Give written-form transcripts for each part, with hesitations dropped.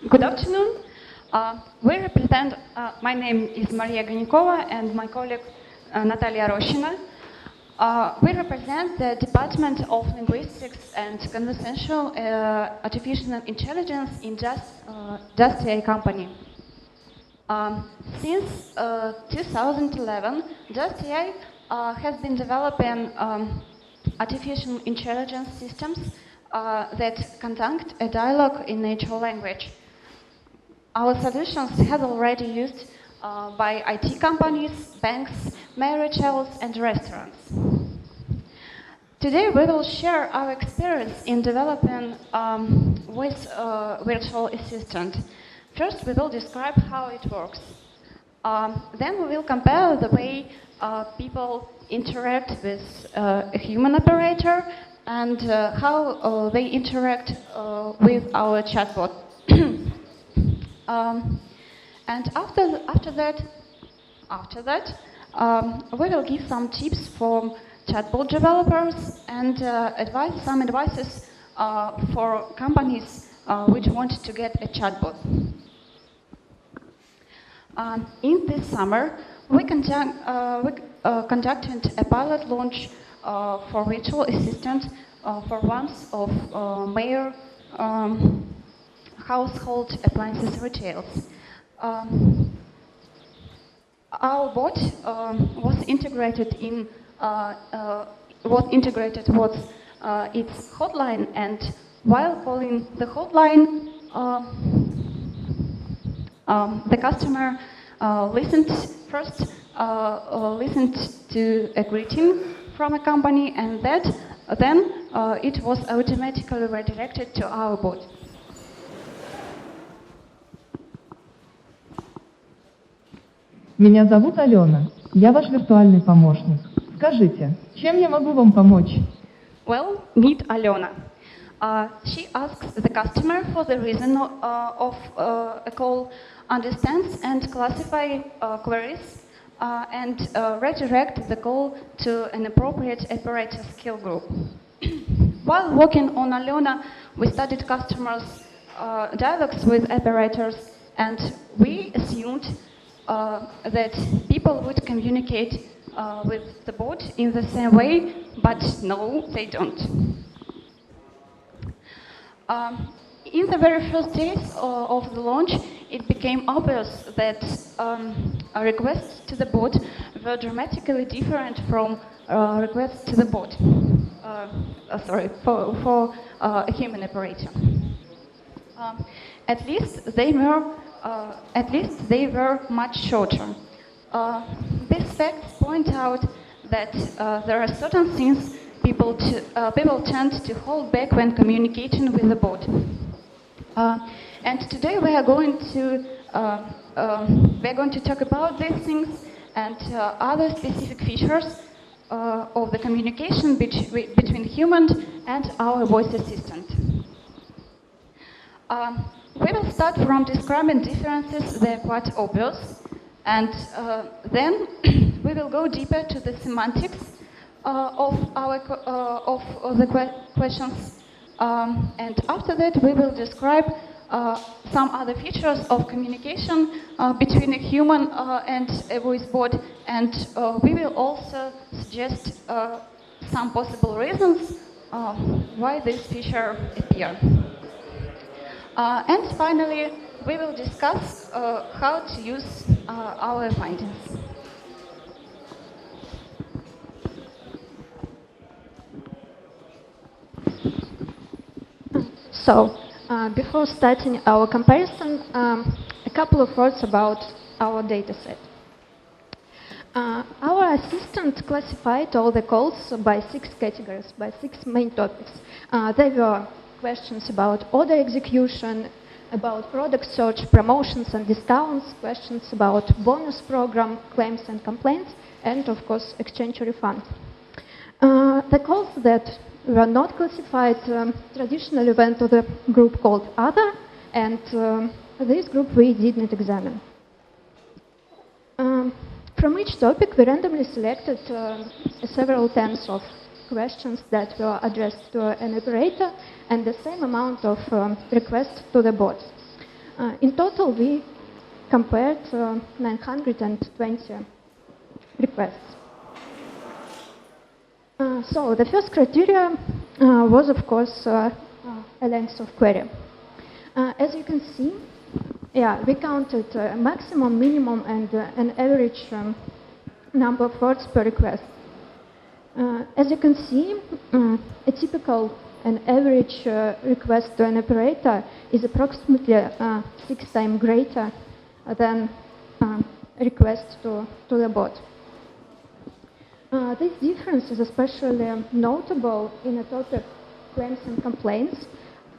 Good afternoon. My name is Maria Ganikova and my colleague Natalia Roshina. We represent the Department of Linguistics and Conversational Artificial Intelligence in Just AI company. Since 2011, Just AI has been developing artificial intelligence systems that conduct a dialogue in natural language. Our solutions have already used by IT companies, banks, marriage halls, and restaurants. Today we will share our experience in developing voice virtual assistant. First we will describe how it works. Then we will compare the way people interact with a human operator and how they interact with our chatbot. And after that, we will give some tips for chatbot developers and some advices for companies which want to get a chatbot. In this summer, we conducted a pilot launch for virtual assistant for one of major household appliances retailers. Our bot was integrated with its hotline, and while calling the hotline, the customer listened to a greeting from a company, and then it was automatically redirected to our bot. Меня зовут Алена. Я ваш виртуальный помощник. Скажите, чем я могу вам помочь? Well, meet Alena. She asks the customer for the reason of a call, understands and classify queries, and redirect the call to an appropriate operator skill group. While working on Alena, we studied customers' dialogues with operators, and we assumed that people would communicate with the bot in the same way, but no, they don't. In the very first days of the launch, it became obvious that requests to the bot were dramatically different from requests to the bot. For a human operator. At least they were much shorter. These facts point out that there are certain things people tend to hold back when communicating with the bot. And today we are going to talk about these things and other specific features of the communication between human and our voice assistant. We will start from describing differences. They are quite obvious, and then we will go deeper to the semantics of the questions, and after that we will describe some other features of communication between a human and a voice bot, and we will also suggest some possible reasons why this feature appears. And finally, we will discuss how to use our findings. So, before starting our comparison, a couple of words about our dataset. Our assistant classified all the calls by 6 categories, by 6 main topics. They were questions about order execution, about product search, promotions and discounts, questions about bonus program, claims and complaints, and of course exchange refund. The calls that were not classified traditionally went to the group called Other, and this group we didn't examine. From each topic we randomly selected several tens of questions that were addressed to an operator and the same amount of requests to the bot. In total, we compared 920 requests. So the first criteria was, of course, a length of query. As you can see, we counted maximum, minimum, and an average number of words per request. As you can see, a typical and average request to an operator is approximately 6 times greater than request to the bot. This difference is especially notable in a topic claims and complaints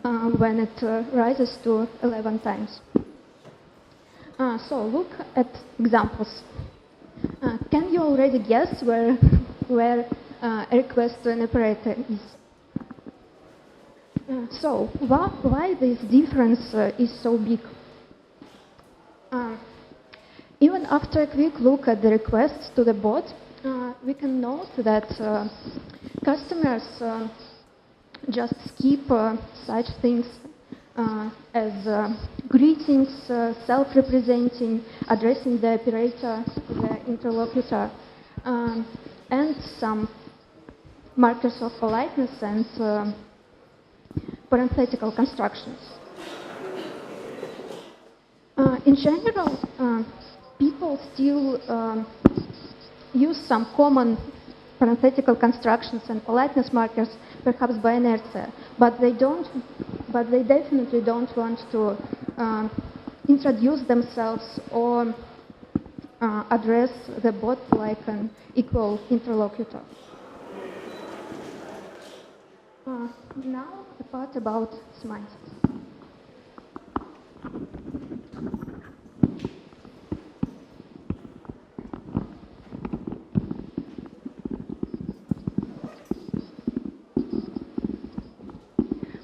when it rises to 11 times. So look at examples. Can you already guess where a request to an operator is? So why this difference is so big? Even after a quick look at the requests to the bot, we can note that customers just skip such things as greetings, self-representing, addressing the operator, the interlocutor, and some markers of politeness and parenthetical constructions. In general, people still use some common parenthetical constructions and politeness markers, perhaps by inertia, but they definitely don't want to introduce themselves or address the bot like an equal interlocutor. Now, the part about semantics.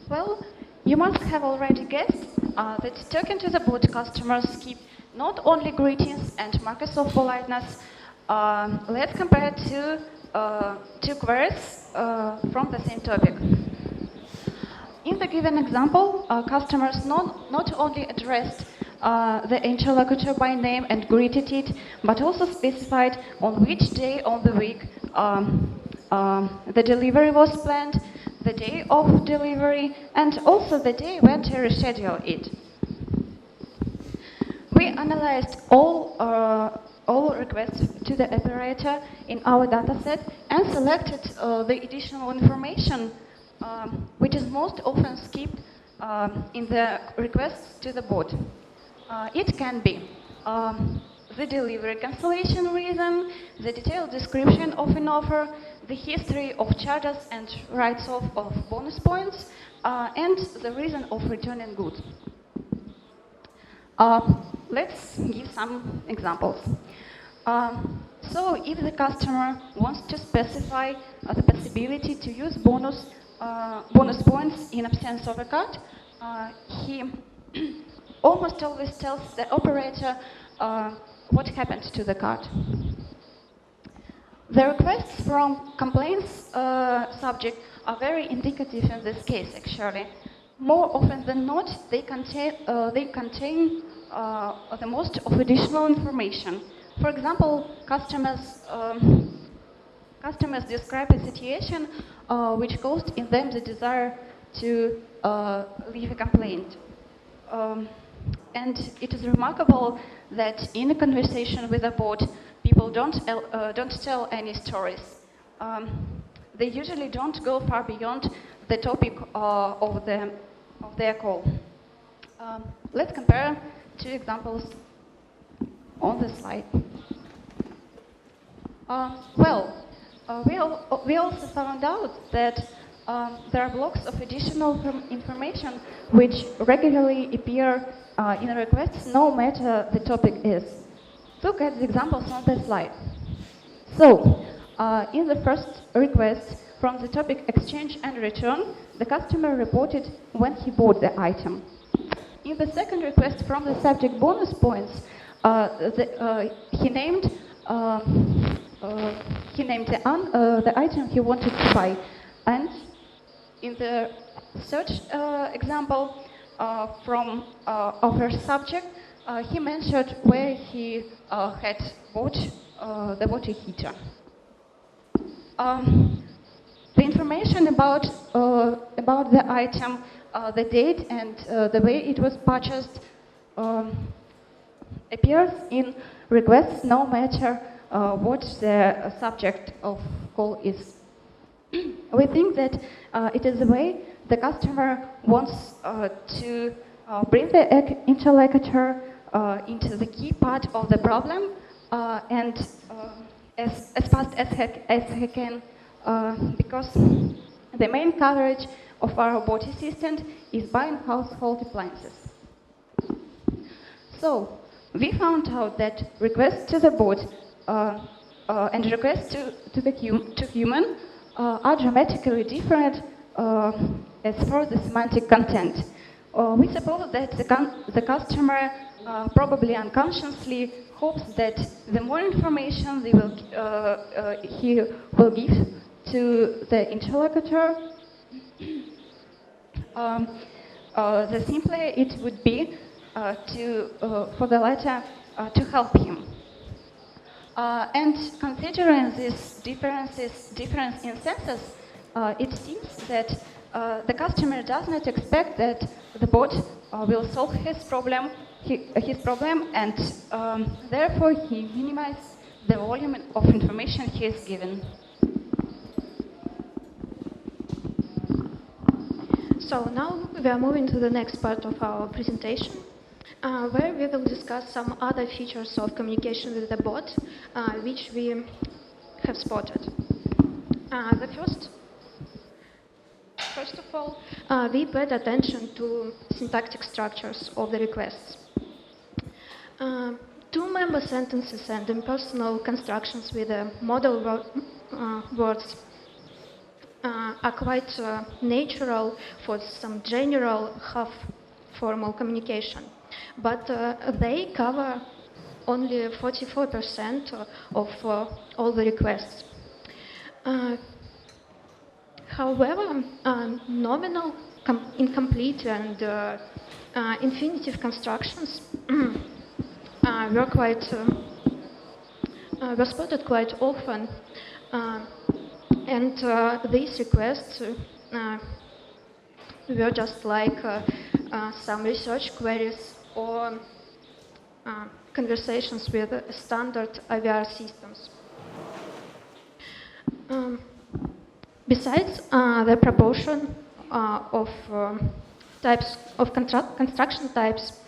Well, you must have already guessed that talking to the bot, customers skip not only greetings and markers of politeness. Let's compare two queries from the same topic. In the given example, customers not only addressed the interlocutor by name and greeted it, but also specified on which day on the week the delivery was planned, the day of delivery, and also the day when to reschedule it. We analyzed all requests to the operator in our dataset and selected the additional information which is most often skipped in the requests to the bot. It can be the delivery cancellation reason, the detailed description of an offer, the history of charges and writes-off of bonus points, and the reason of returning goods. Let's give some examples. So if the customer wants to specify the possibility to use bonus points in absence of a card, he almost always tells the operator what happened to the card. The requests from complaints subject are very indicative in this case, actually. More often than not, they contain the most of additional information. For example, customers describe a situation which caused in them the desire to leave a complaint. And it is remarkable that in a conversation with a bot, people don't tell any stories. They usually don't go far beyond the topic of their call. Let's compare two examples on the slide. We also found out that there are blocks of additional information which regularly appear in a request, no matter the topic is. Look at the examples on the slide. So, in the first request from the topic exchange and return, the customer reported when he bought the item. In the second request from the subject bonus points, he named the item he wanted to buy. And in the third example, from our subject, he mentioned where he had bought the water heater. The information about the item, the date, and the way it was purchased appears in requests, no matter what the subject of call is. We think that it is the way the customer wants to bring the interlocutor into the key part of the problem and as fast as he can, because the main coverage of our bot assistant is buying household appliances. So we found out that requests to the bot and requests to human are dramatically different as for the semantic content. We suppose that the customer probably unconsciously hopes that the more information he will give to the interlocutor, the simpler it would be for the latter to help him. And considering this difference in senses, it seems that the customer does not expect that the bot will solve his problem, and therefore he minimizes the volume of information he is given. So now we are moving to the next part of our presentation, where we will discuss some other features of communication with the bot, which we have spotted. First of all, we paid attention to syntactic structures of the requests. Two-member sentences and impersonal constructions with modal words are quite natural for some general half-formal communication, but they cover only 44% of all the requests. However, nominal, incomplete, and infinitive constructions were spotted quite often, and these requests were just like some research queries or conversations with standard IVR systems. Besides, the proportion of types of construction types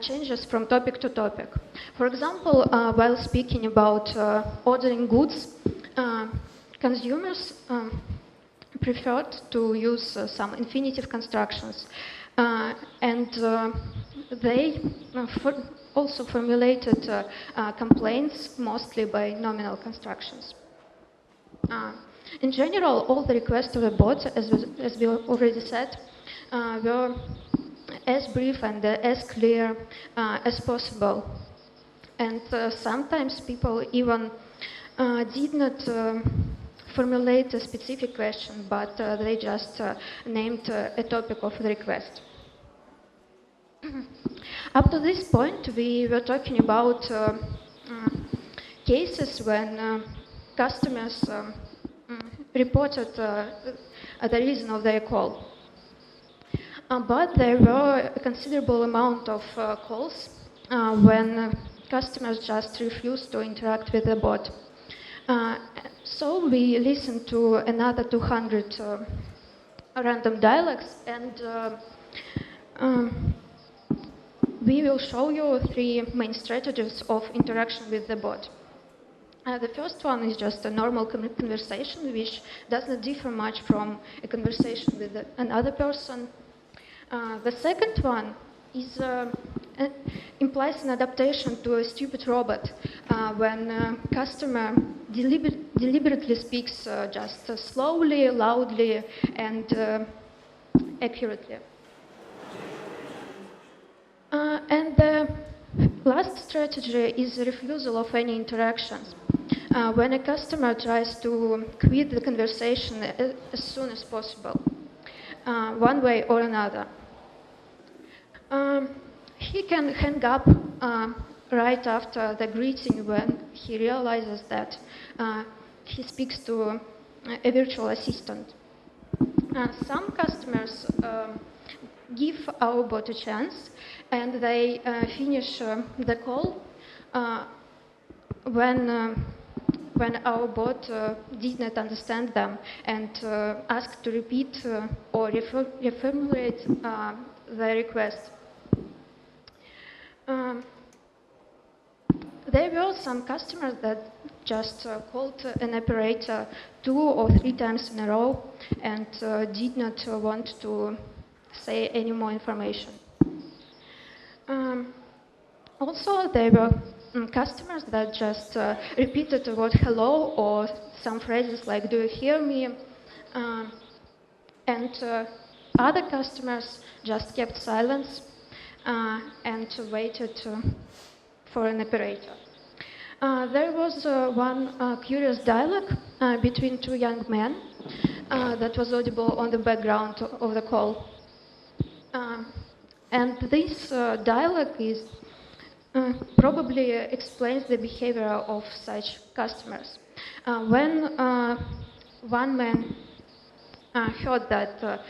changes from topic to topic. For example, while speaking about ordering goods, consumers preferred to use some infinitive constructions, and they also formulated complaints mostly by nominal constructions. In general, all the requests to the bot, as we already said, were as brief and as clear as possible. And sometimes people even did not formulate a specific question, but they just named a topic of the request. Up to this point, we were talking about cases when customers reported the reason of their call. But there were a considerable amount of calls when customers just refused to interact with the bot. So we listened to another 200 random dialogues, and we will show you 3 main strategies of interaction with the bot. The first one is just a normal conversation, which does not differ much from a conversation with another person. The second one is implies an adaptation to a stupid robot when a customer deliberately speaks just slowly, loudly, and accurately. And the last strategy is the refusal of any interactions. When a customer tries to quit the conversation as soon as possible, one way or another. he can hang up right after the greeting when he realizes that he speaks to a virtual assistant. Some customers give our bot a chance, and they finish the call when our bot did not understand them and asked to repeat or reformulate the request. There were some customers that just called an operator 2 or 3 times in a row and did not want to say any more information. Also, there were customers that just repeated the word hello or some phrases like, do you hear me? And other customers just kept silence and waited for an operator. There was one curious dialogue between 2 young men that was audible on the background of the call. And this dialogue probably explains the behavior of such customers. When one man heard that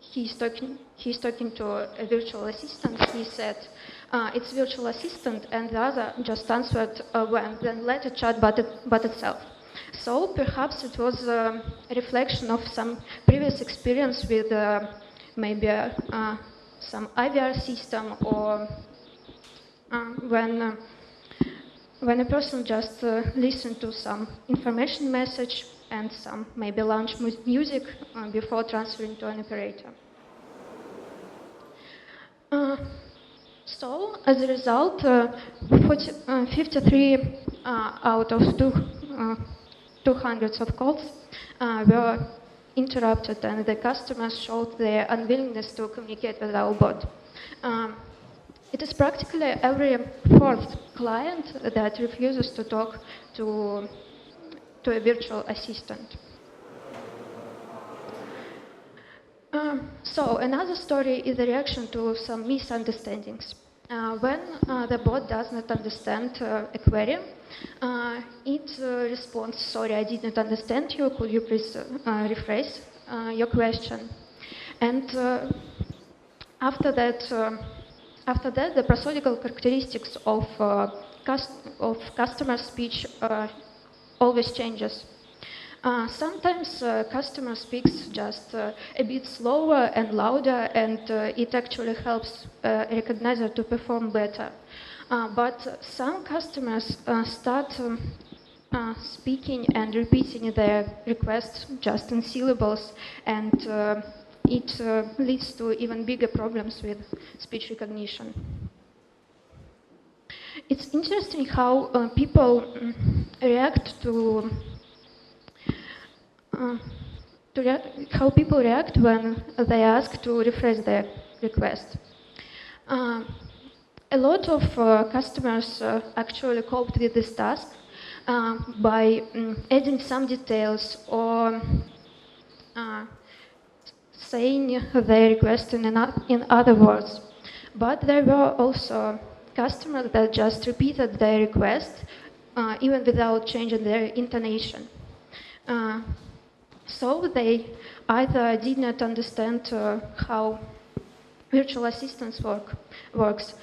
he's talking to a virtual assistant, he said, it's virtual assistant, and the other just answered when, then later chat bot itself. So perhaps it was a reflection of some previous experience with maybe some IVR system, or when a person just listened to some information message and some maybe launch music before transferring to an operator. So, as a result, 53 out of 200 of calls were interrupted, and the customers showed their unwillingness to communicate with our bot. It is practically every 4th client that refuses to talk to a virtual assistant. So another story is a reaction to some misunderstandings. When the bot does not understand a query, it responds, sorry, I did not understand you, could you please rephrase your question? And after that, the prosodical characteristics of customer speech always changes. Sometimes customer speaks just a bit slower and louder, and it actually helps recognizer to perform better. But some customers start speaking and repeating their requests just in syllables, and it leads to even bigger problems with speech recognition. It's interesting how people react how people react when they ask to rephrase their request. A lot of customers actually coped with this task by adding some details or saying their request in other words. But there were also customers that just repeated their request even without changing their intonation. So they either did not understand how virtual assistance works,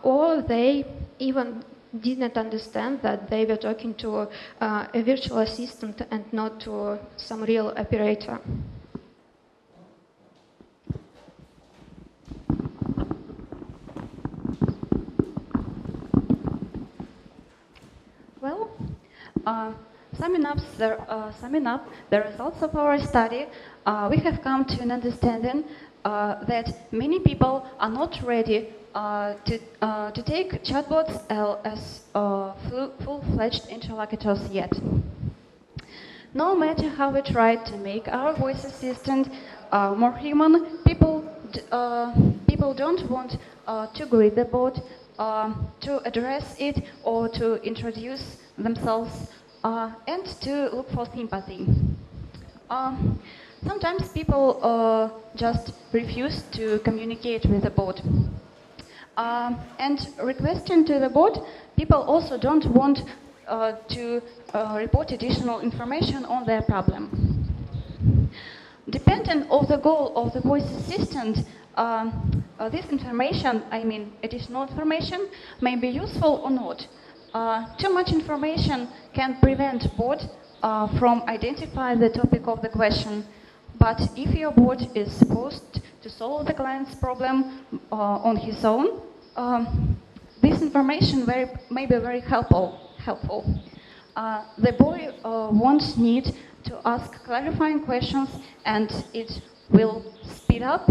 or they even did not understand that they were talking to a virtual assistant and not to some real operator. Well, summing up the results of our study, we have come to an understanding that many people are not ready to take chatbots as full-fledged interlocutors yet. No matter how we try to make our voice assistant more human, people don't want to greet the bot, to address it, or to introduce themselves, and to look for sympathy. Sometimes people just refuse to communicate with the bot. And requesting to the bot, people also don't want to report additional information on their problem. Depending on the goal of the voice assistant, this information, I mean additional information, may be useful or not. Too much information can prevent bot from identifying the topic of the question. But if your bot is supposed to solve the client's problem on his own, this information may be very helpful. The boy won't need to ask clarifying questions, and it will speed up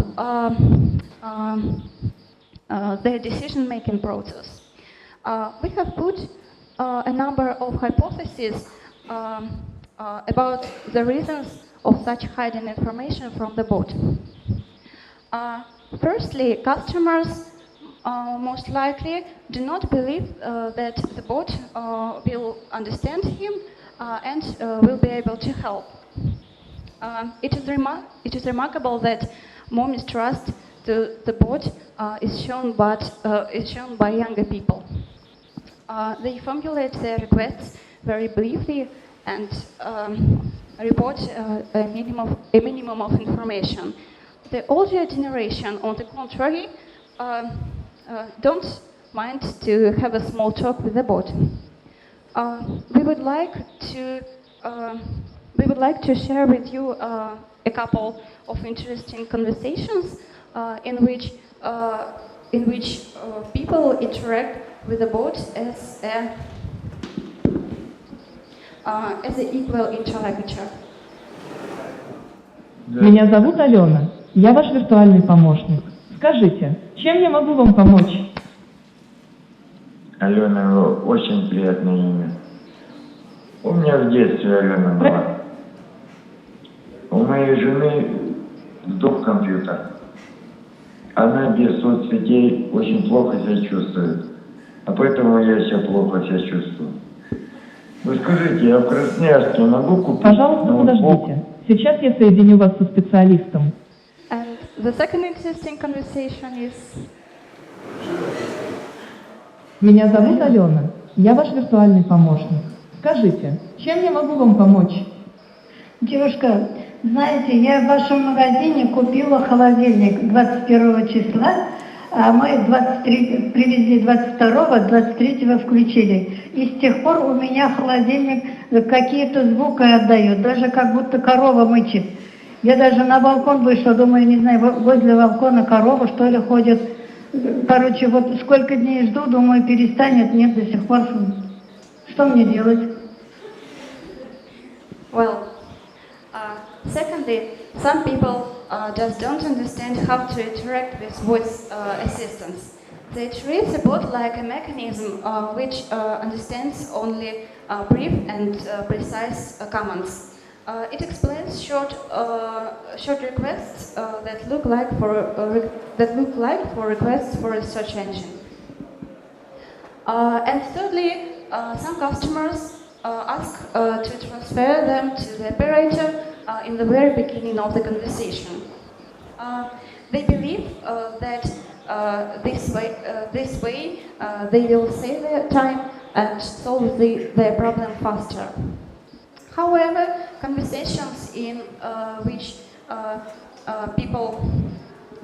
their decision-making process. We have put a number of hypotheses about the reasons of such hiding information from the bot. Firstly, customers most likely do not believe that the bot will understand him and will be able to help. It is remarkable that more mistrust to the bot is shown by younger people. They formulate their requests very briefly and report a minimum of information. The older generation, on the contrary, don't mind to have a small talk with the bot. We would like to share with you a couple of interesting conversations in which people interact with the bot as an equal interlocutor. Меня зовут Алена. Я ваш виртуальный помощник. Скажите, чем я могу вам помочь? Алена, очень приятное имя. У меня в детстве Алена была. У моей жены сдох компьютер. Она без соцсетей очень плохо себя чувствует. А поэтому я себя плохо себя чувствую. Вы скажите, я в Красноярске могу купить Пожалуйста, ноутбук? подождите. Сейчас я соединю вас со специалистом. And the second interesting conversation is... Меня зовут Алена. Я ваш виртуальный помощник. Скажите, чем я могу вам помочь? Девушка, знаете, я в вашем магазине купила холодильник 21 числа, а мы привезли 22-го, 23-го включили. И с тех пор у меня холодильник какие-то звуки отдает, даже как будто корова мычит. Я даже на балкон вышла, думаю, не знаю, возле балкона корова, что ли, ходит. Короче, вот сколько дней жду, думаю, перестанет, нет, до сих пор. Что мне делать? Well, secondly, some people just don't understand how to interact with voice assistants. They treat the bot like a mechanism which understands only brief and precise commands. It explains short requests that look like for requests for a search engine. And thirdly, some customers ask to transfer them to the operator in the very beginning of the conversation. They believe that this way they will save their time and solve their problem faster. However, conversations in which people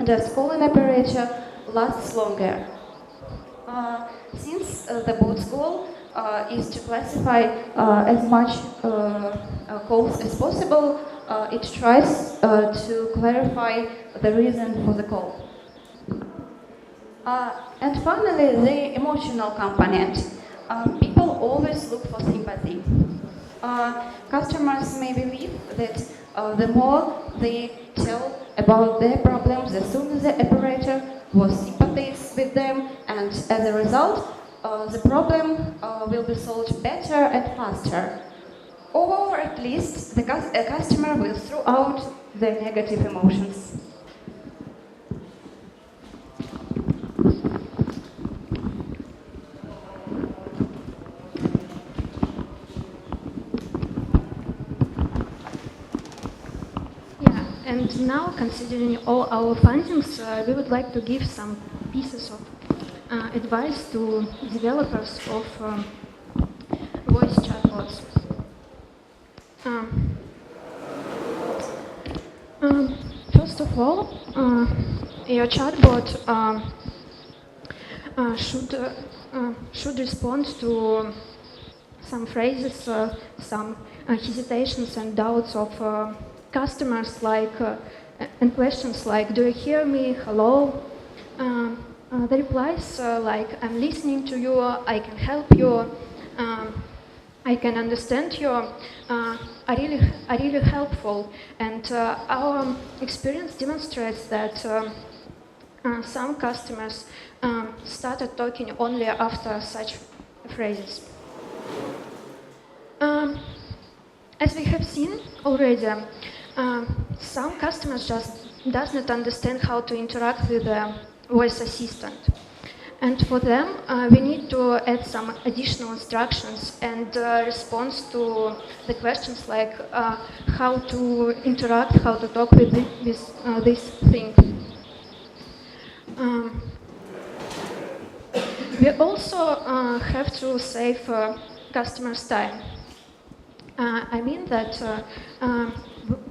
just call an operator lasts longer. Since the bot's goal is to classify as much calls as possible, it tries to clarify the reason for the call. And finally, the emotional component. People always look for sympathy. Customers may believe that the more they tell about their problems, the sooner the operator will sympathize with them, and as a result, the problem will be solved better and faster. Or at least a customer will throw out their negative emotions. And now, considering all our findings, we would like to give some pieces of advice to developers of voice chatbots. First of all, your chatbot should respond to some phrases, some hesitations and doubts of customers, and questions like, do you hear me, hello? The replies like, I'm listening to you, I can help you, I can understand you, are really helpful. And our experience demonstrates that some customers started talking only after such phrases. As we have seen already, some customers just does not understand how to interact with the voice assistant. And for them, we need to add some additional instructions and response to the questions like how to interact, how to talk with this thing. We also have to save customers' time. I mean that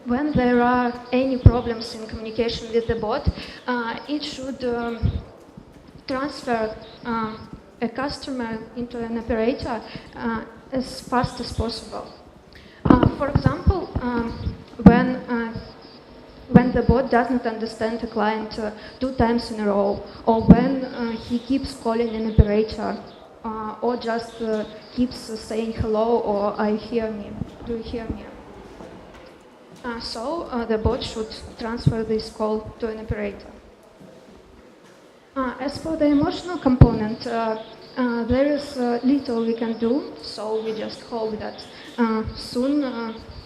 when there are any problems in communication with the bot, it should transfer a customer into an operator as fast as possible. For example, when the bot doesn't understand a client 2 times in a row, or when he keeps calling an operator, or just keeps saying hello or I hear me, do you hear me? So the bot should transfer this call to an operator. As for the emotional component, there is little we can do, so we just hope that soon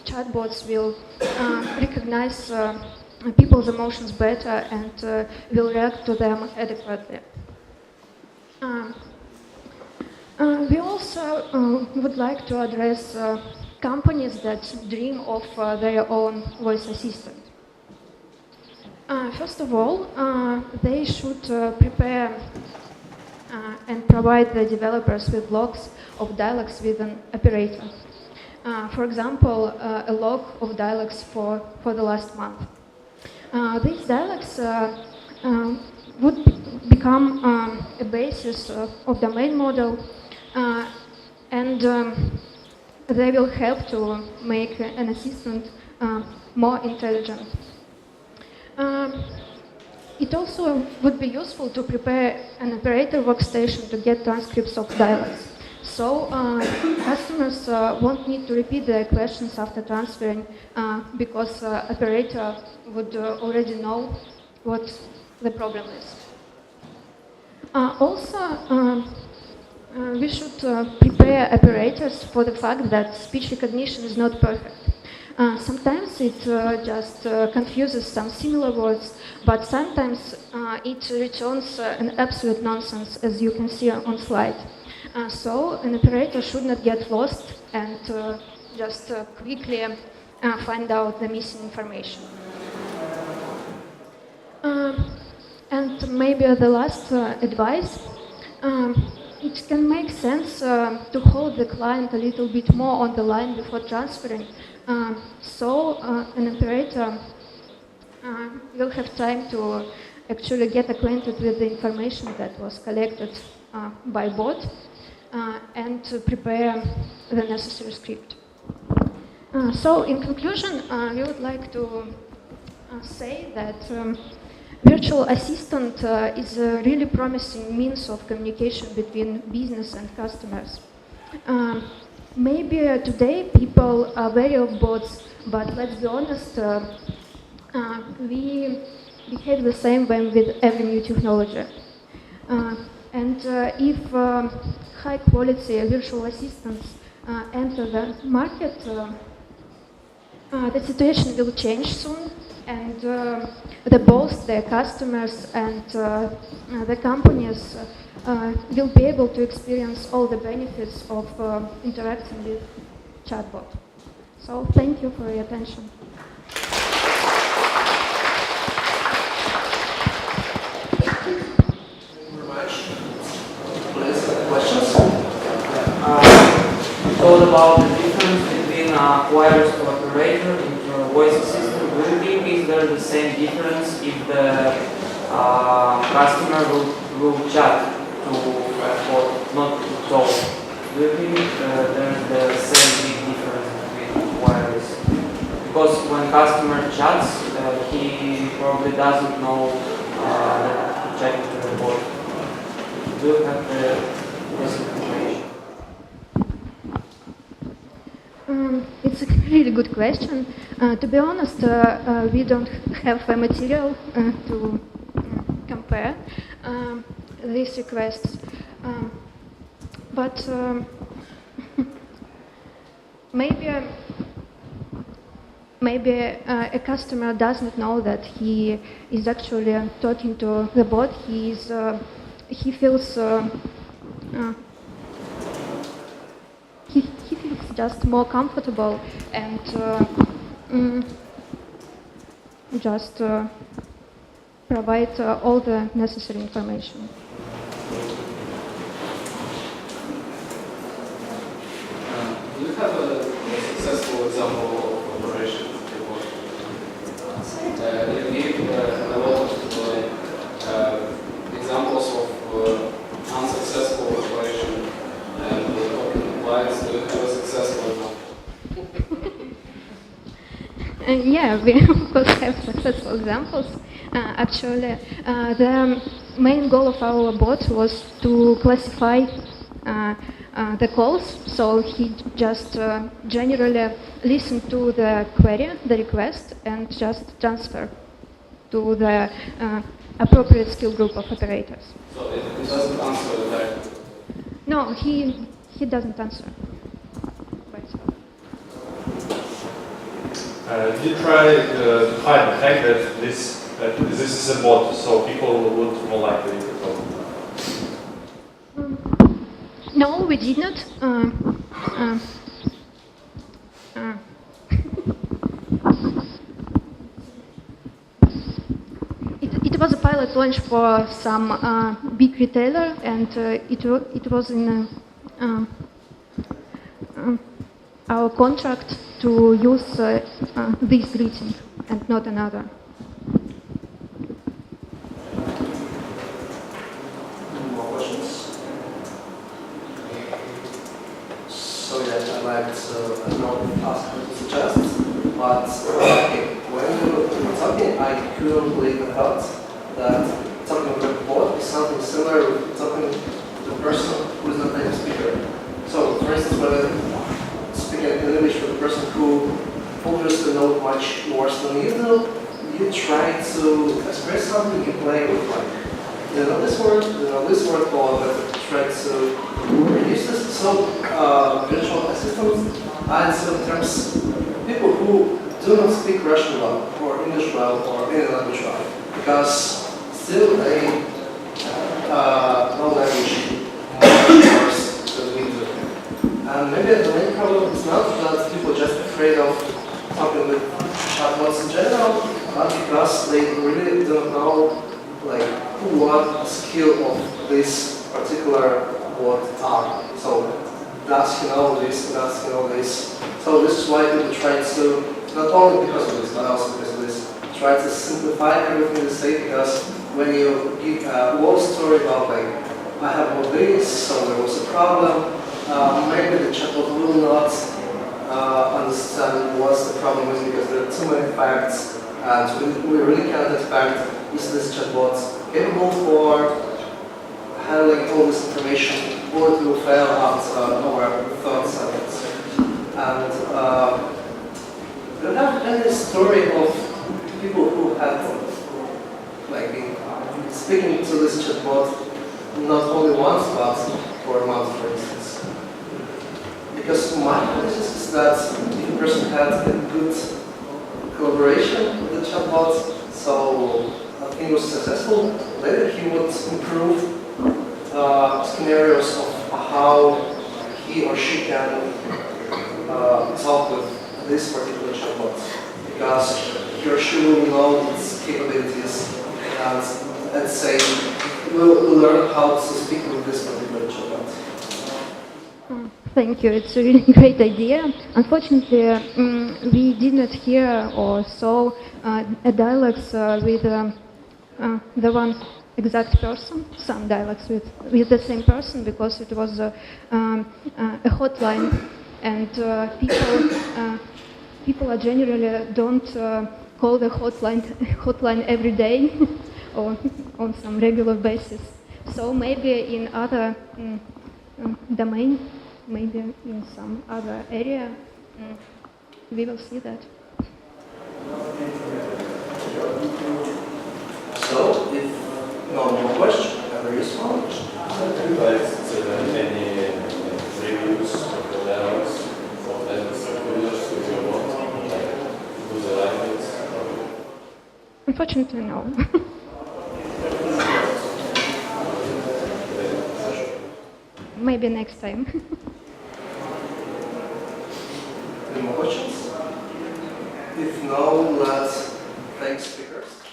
chatbots will recognize people's emotions better and will react to them adequately. We also would like to address companies that dream of their own voice assistant. First of all, they should prepare and provide the developers with logs of dialogues with an operator. For example, a log of dialogues for the last month. These dialogues would become a basis of the main model, and they will help to make an assistant more intelligent. It also would be useful to prepare an operator workstation to get transcripts of dialogues. So customers won't need to repeat their questions after transferring because operator would already know what the problem is. We should prepare operators for the fact that speech recognition is not perfect. Sometimes it just confuses some similar words, but sometimes it returns an absolute nonsense, as you can see on slide. So an operator should not get lost and just quickly find out the missing information. And maybe the last advice, it can make sense to hold the client a little bit more on the line before transferring, so an operator will have time to actually get acquainted with the information that was collected by bot and to prepare the necessary script. So in conclusion, we would like to say that virtual assistant is a really promising means of communication between business and customers. Maybe today people are wary of bots, but let's be honest, we behave the same way with every new technology. And if high quality virtual assistants enter the market, the situation will change soon, and both the customers and the companies will be able to experience all the benefits of interacting with chatbot. So thank you for your attention. Thank you very much. thought about the difference between wireless to operator and voice assistant. Do you think is there the same difference if the customer will chat to or not to talk? Do you think there's the same big difference between wireless? Because when customer chats, he probably doesn't know that to check to the bot. Do you have this information? It's a really good question. To be honest, we don't have a material to compare these requests. But maybe a customer does not know that he is actually talking to the bot. He feels he feels just more comfortable and just provide all the necessary information. Do you have a successful example of operation? You give a lot of examples of unsuccessful operation and talking clients. Do you have a successful example? Yeah, we of course have successful examples. Actually, the main goal of our bot was to classify the calls, so he just generally listen to the query, the request, and just transfer to the appropriate skill group of operators. So it doesn't answer directly? No, he doesn't answer. Did you try to hide the fact that this is a bot, so people would more likely to talk? No, we did not. It was a pilot launch for some big retailer, and it was in our contract to use this greeting and not another. More questions? So yeah, I might not ask you to suggest, but when you were talking, I couldn't believe the thought that talking with a bot is something similar with talking to the person who is not a native speaker. So, for instance, when speaking in English with a person who obviously knows much worse than you do, you try to express something, you play with like, you know this word, or try to reduce this. So virtual assistants are in certain terms people who do not speak Russian well, or English well, or any language well, because still they know language much worse than we do. And maybe the main problem is not that people are just afraid of talking with chatbots in general, but because they really don't know like what skill of this particular bot are. So does he know this, does he know this? So this is why people try to, not only because of this, but also because of this, try to simplify everything they say, because when you give a whole story about like, I have all this, so there was a problem, maybe the chatbot will not understand what the problem is, because there are too many facts, and we really cannot expect, is this chatbot capable for handling all this information, or it will fail after our third sentence. And do you have any story of people who had like been speaking to this chatbot not only once, but for a month, for instance? Because my hypothesis is that if a person had a good collaboration with the chatbot, so I think it was successful, later he would improve scenarios of how he or she can talk with this particular chatbot, because he or she will know its capabilities and let's say will learn how to speak with this particular chatbot. Thank you. It's a really great idea. Unfortunately, we did not hear or saw a dialogues with the one exact person. Some dialogues with the same person because it was a hotline, and people are generally don't call the hotline every day or on some regular basis. So maybe in other domain, maybe in some other area, we will see that. So, if no more questions, have a response. Any reviews of the dialogues for users with your bot? Do they like it? Unfortunately, no. Maybe next time. Any more questions? If no, let's thank speakers.